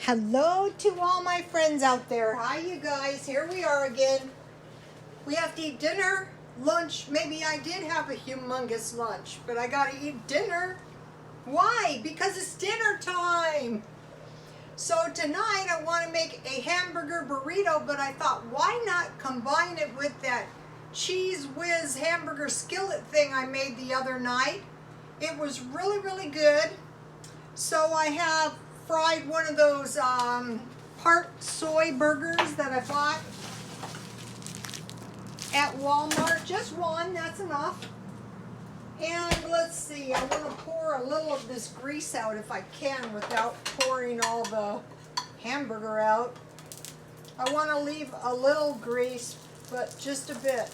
Hello to all my friends out there. Hi, you guys. Here we are again. We have to eat dinner, lunch. Maybe I did have a humongous lunch, but I got to eat dinner. Why? Because it's dinner time. So tonight I want to make a hamburger burrito, but I thought, why not combine it with that cheese whiz hamburger skillet thing I made the other night? It was really, really good. So I have fried one of those part soy burgers that I bought at Walmart. Just one, that's enough. And let's see, I want to pour a little of this grease out if I can without pouring all the hamburger out. I want to leave a little grease, but just a bit.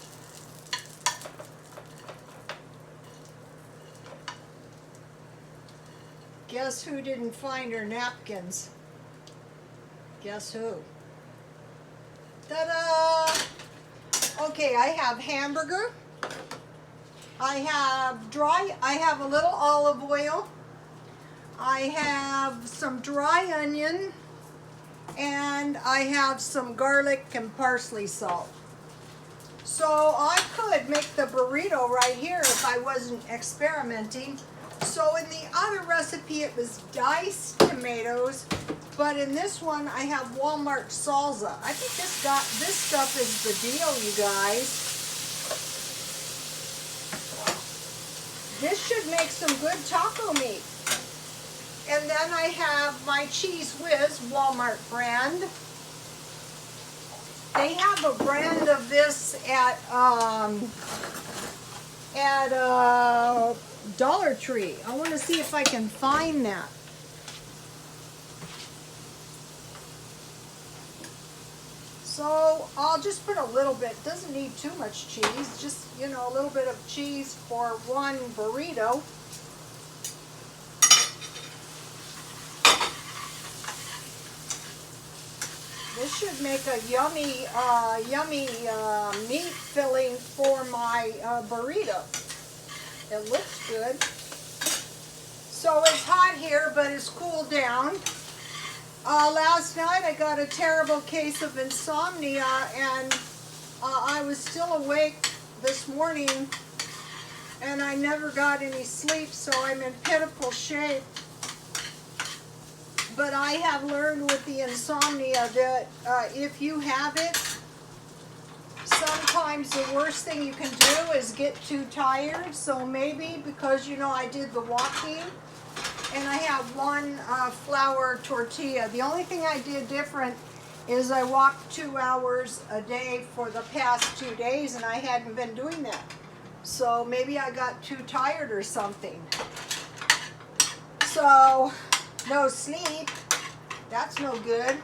Guess who didn't find her napkins? Guess who? Ta-da! Okay, I have hamburger. I have a little olive oil. I have some dry onion. And I have some garlic and parsley salt. So I could make the burrito right here if I wasn't experimenting. So in the other recipe it was diced tomatoes, but in this one I have Walmart salsa. I think this stuff is the deal, you guys. This should make some good taco meat. And then I have my Cheese Whiz Walmart brand. They have a brand of this at Dollar Tree. I want to see if I can find that. So I'll just put a little bit. Doesn't need too much cheese. Just, you know, a little bit of cheese for one burrito. This should make a yummy meat filling for my burrito. It looks good. So it's hot here, but it's cooled down. Last night I got a terrible case of insomnia, and I was still awake this morning, and I never got any sleep, so I'm in pitiful shape. But I have learned with the insomnia that if you have it, sometimes the worst thing you can do is get too tired. So maybe because, you know, I did the walking and I have one flour tortilla. The only thing I did different is I walked 2 hours a day for the past 2 days, and I hadn't been doing that. So maybe I got too tired or something. So no sleep. That's no good.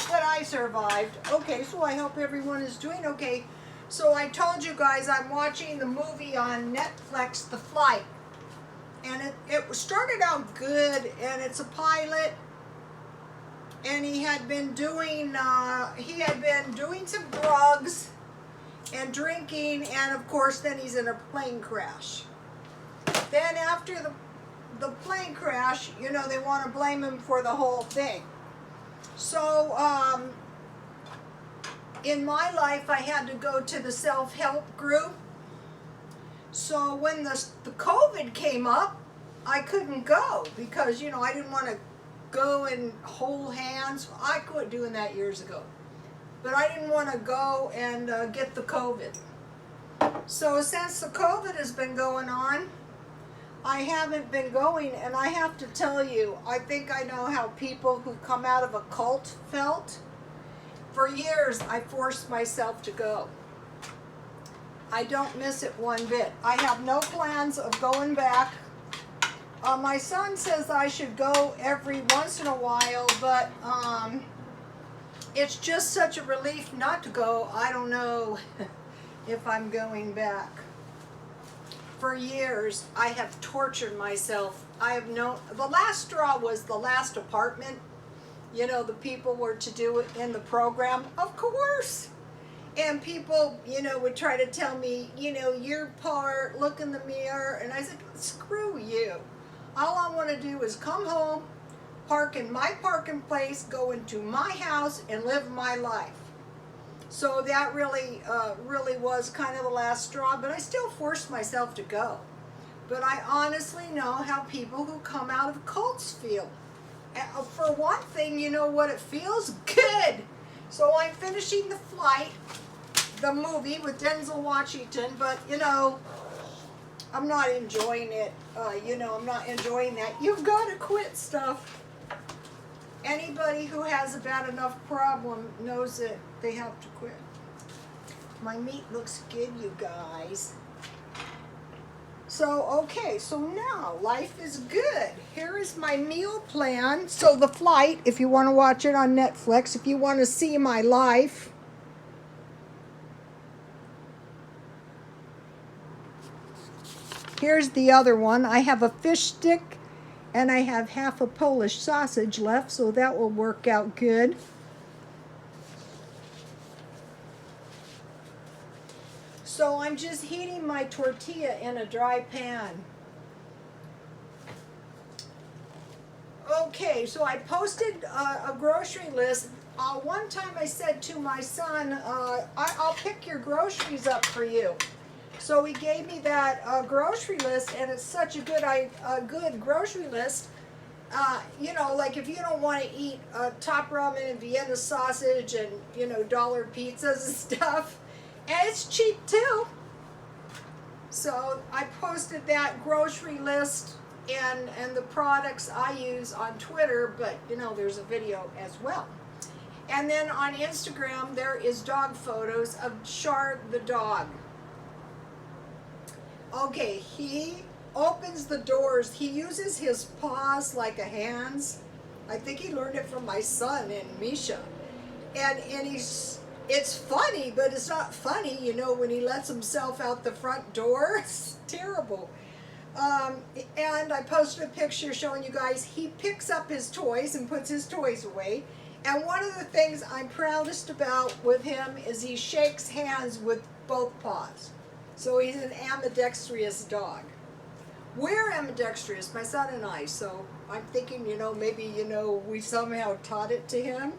But I survived. Okay, so I hope everyone is doing okay. So I told you guys I'm watching the movie on Netflix, The Flight. And it started out good, and it's a pilot. And he had been doing some drugs and drinking, and of course then he's in a plane crash. Then after the plane crash, you know, they want to blame him for the whole thing. So in my life I had to go to the self-help group. So when the COVID came up, I couldn't go because, you know, I didn't want to go and hold hands. I quit doing that years ago. But I didn't want to go and get the COVID. So since the COVID has been going on, I haven't been going, and I have to tell you, I think I know how people who come out of a cult felt. For years, I forced myself to go. I don't miss it one bit. I have no plans of going back. My son says I should go every once in a while, but it's just such a relief not to go. I don't know if I'm going back. For years, I have tortured myself. The last straw was the last apartment. You know, the people were to do it in the program. Of course. And people, you know, would try to tell me, you know, your part, look in the mirror. And I said, screw you. All I want to do is come home, park in my parking place, go into my house, and live my life. So that really was kind of the last straw, but I still forced myself to go. But I honestly know how people who come out of cults feel. For one thing, you know what it feels? Good! So I'm finishing The Flight, the movie with Denzel Washington, but you know, I'm not enjoying it. I'm not enjoying that. You've got to quit stuff. Anybody who has a bad enough problem knows that they have to quit. My meat looks good, you guys. So, okay, so now life is good. Here is my meal plan. So The Flight, if you want to watch it on Netflix, if you want to see my life. Here's the other one. I have a fish stick and I have half a Polish sausage left, so that will work out good. So I'm just heating my tortilla in a dry pan. Okay, so I posted a grocery list. One time I said to my son, I'll pick your groceries up for you. So he gave me that grocery list, and it's such a good grocery list. Like if you don't want to eat top ramen and Vienna sausage and, dollar pizzas and stuff, and it's cheap too. So I posted that grocery list and the products I use on Twitter, but there's a video as well. And then on Instagram there is dog photos of Char the dog. Okay, he opens the doors. He uses his paws like a hands. I think he learned it from my son and Misha. And it's funny, but it's not funny, when he lets himself out the front door. It's terrible. And I posted a picture showing you guys, he picks up his toys and puts his toys away. And one of the things I'm proudest about with him is he shakes hands with both paws. So he's an ambidextrous dog. We're ambidextrous, my son and I, so I'm thinking, maybe, we somehow taught it to him.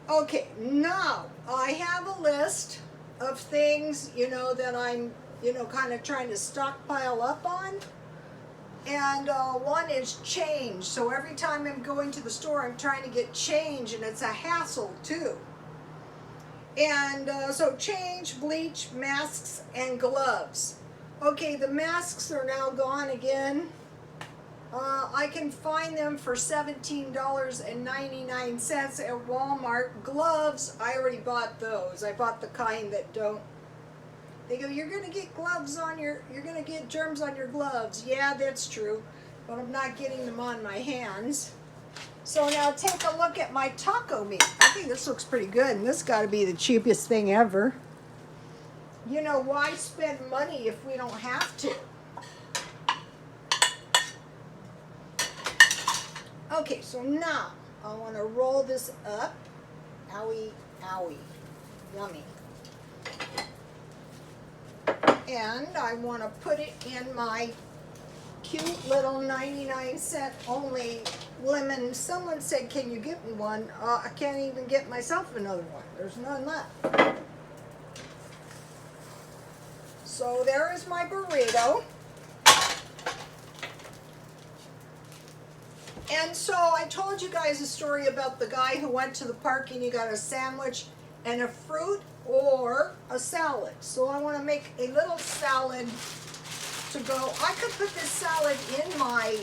Okay, now I have a list of things, that I'm, kind of trying to stockpile up on. And one is change. So every time I'm going to the store, I'm trying to get change, and it's a hassle too. And so change, bleach, masks, and gloves. Okay, the masks are now gone again. I can find them for $17.99 at Walmart. Gloves, I already bought those. I bought the kind that don't. They go, you're going to get you're going to get germs on your gloves. Yeah, that's true, but I'm not getting them on my hands. So now take a look at my taco meat. I think this looks pretty good, and this got to be the cheapest thing ever. Why spend money if we don't have to? Okay, so now I want to roll this up. Owie, owie, yummy. And I want to put it in my cute little 99-cent only lemon. Someone said, can you get me one? I can't even get myself another one. There's none left. So there is my burrito. And so I told you guys a story about the guy who went to the park and he got a sandwich and a fruit or a salad. So I want to make a little salad to go. I could put this salad in my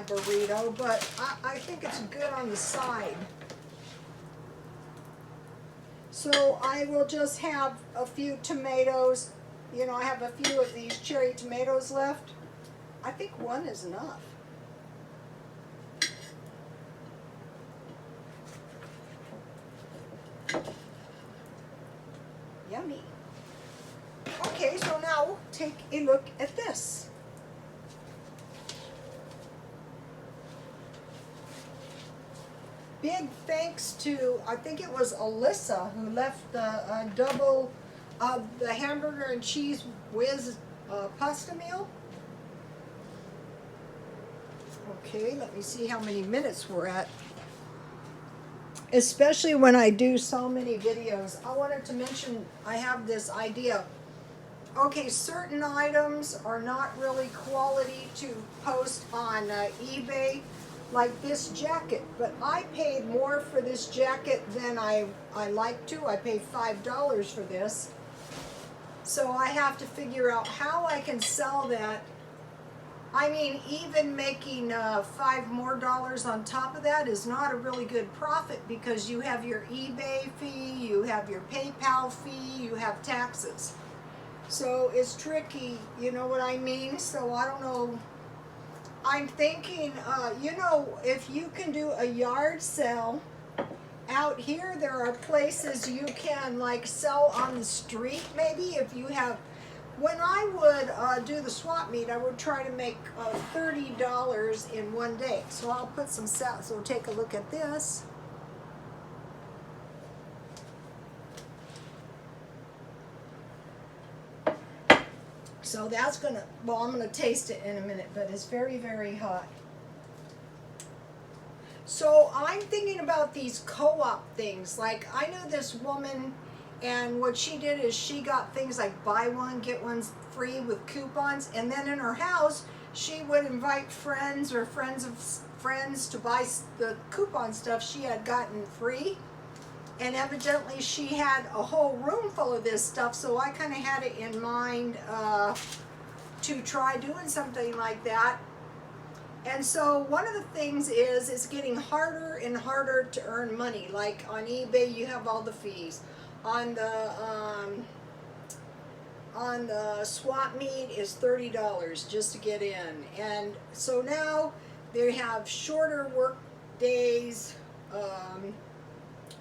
burrito, but I think it's good on the side. So I will just have a few tomatoes. I have a few of these cherry tomatoes left. I think one is enough. Yummy. Okay, so now take a look at this. Big thanks to, I think it was Alyssa who left the the hamburger and cheese whiz pasta meal. Okay, let me see how many minutes we're at. Especially when I do so many videos. I wanted to mention I have this idea. Okay, certain items are not really quality to post on eBay, like this jacket. But I paid more for this jacket than I like to. I paid $5 for this. So I have to figure out how I can sell that. I mean, even making $5 more on top of that is not a really good profit, because you have your eBay fee, you have your PayPal fee, you have taxes. So it's tricky, you know what I mean? So I don't know. I'm thinking, you know, if you can do a yard sale, out here there are places you can like sell on the street maybe. If you have, when I would do the swap meet, I would try to make $30 in one day. So I'll put some stats, so take a look at this. So that's gonna, well, I'm gonna taste it in a minute, but it's very, very hot. So I'm thinking about these co-op things. Like, I knew this woman, and what she did is she got things like buy one, get one free with coupons, and then in her house, she would invite friends or friends of friends to buy the coupon stuff she had gotten free. And evidently she had a whole room full of this stuff, so I kind of had it in mind to try doing something like that. And so one of the things is it's getting harder and harder to earn money. Like on eBay, you have all the fees. On the swap meet is $30 just to get in. And so now they have shorter work days,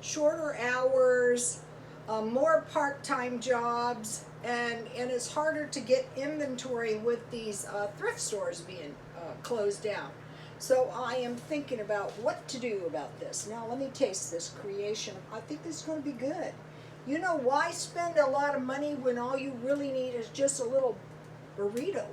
shorter hours, more part-time jobs, and it's harder to get inventory with these thrift stores being closed down. So I am thinking about what to do about this. Now let me taste this creation. I think this is going to be good. You know, why spend a lot of money when all you really need is just a little burrito?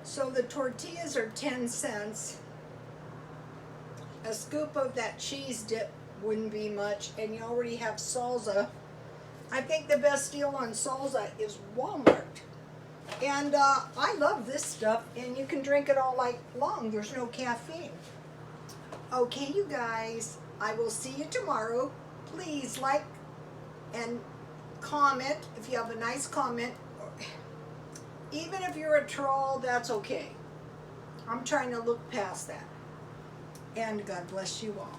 So the tortillas are 10 cents. A scoop of that cheese dip wouldn't be much, and you already have salsa. I think the best deal on salsa is Walmart. And I love this stuff, and you can drink it all night long. There's no caffeine. Okay, you guys, I will see you tomorrow. Please like and comment if you have a nice comment. Even if you're a troll, that's okay. I'm trying to look past that. And God bless you all.